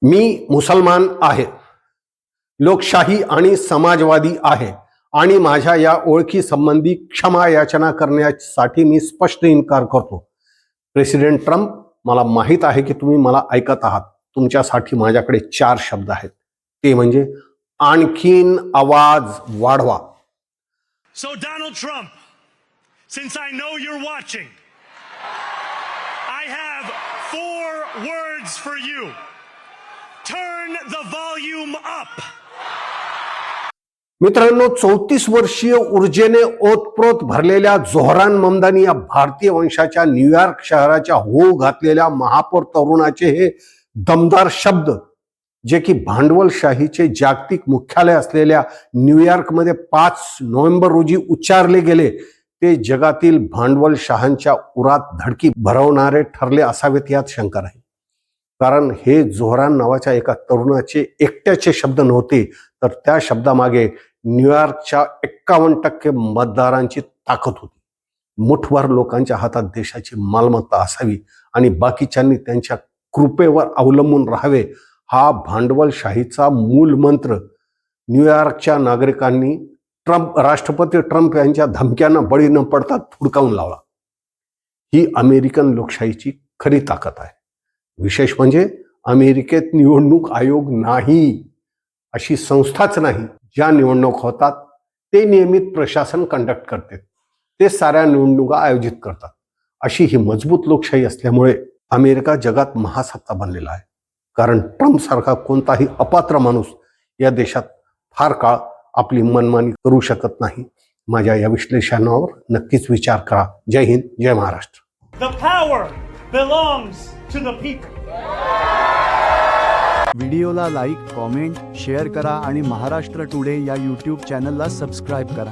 मी मुसलमान आहे, लोकशाही आणि समाजवादी आहे आणि माझ्या या ओळखी संबंधी क्षमा याचना करण्यासाठी मी स्पष्ट इन्कार करतो. प्रेसिडेंट ट्रम्प, मला माहीत आहे की तुम्ही मला ऐकत आहात. तुमच्यासाठी माझ्याकडे 4 शब्द आहेत. ते म्हणजे आणखीन आवाज वाढवा. So Donald Trump, since I know you're watching, I have 4 words for you. Turn the volume up. मित्रांनो, 34 वर्षीय ऊर्जेने ओतप्रोत भरलेल्या जोहरान ममदानी या भारतीय वंशाच्या न्यूयॉर्क शहराच्या होऊ घातलेल्या महापौर तरुणाचे हे दमदार शब्द, जे की भांडवलशाहीचे जागतिक मुख्यालय असलेल्या न्यूयॉर्कमध्ये 5 नोव्हेंबर रोजी उच्चारले गेले, ते जगातील भांडवलशाहांच्या उरात धडकी भरवणारे ठरले असावेत यात शंका नाही. कारण हे जोहरान नावाच्या एका तरुणाचे एकट्याचे शब्द नव्हते, तर त्या शब्दामागे न्यूयॉर्कच्या 51% मतदारांची ताकद होती. मुठभर लोकांच्या हातात देशाची मालमत्ता असावी आणि बाकीच्यांनी त्यांच्या कृपेवर अवलंबून राहावे, हा भांडवलशाहीचा मूल मंत्र न्यूयॉर्कच्या नागरिकांनी राष्ट्रपती ट्रम्प यांच्या धमक्यांना बळी न पडता फुडकावून लावला. ही अमेरिकन लोकशाहीची खरी ताकद आहे. विशेष म्हणजे अमेरिकेत निवडणूक आयोग नाही, अशी संस्थाच नाही. ज्या निवडणूक होतात ते नियमित प्रशासन कंडक्ट करते, ते साऱ्या निवडणुका आयोजित करतात. अशी ही मजबूत लोकशाही असल्यामुळे अमेरिका जगात महासत्ता बनलेला आहे. कारण ट्रम्प सारखा कोणताही अपात्र माणूस या देशात फार काळ आपली मनमानी करू शकत नाही. माझ्या या विश्लेषणावर नक्कीच विचार करा. Jai Hind, Jai Maharashtra. The power belongs to the people. व्हिडिओला लाईक, कॉमेंट, शेअर करा आणि महाराष्ट्र टुडे या यूट्यूब चॅनलला सबस्क्राईब करा.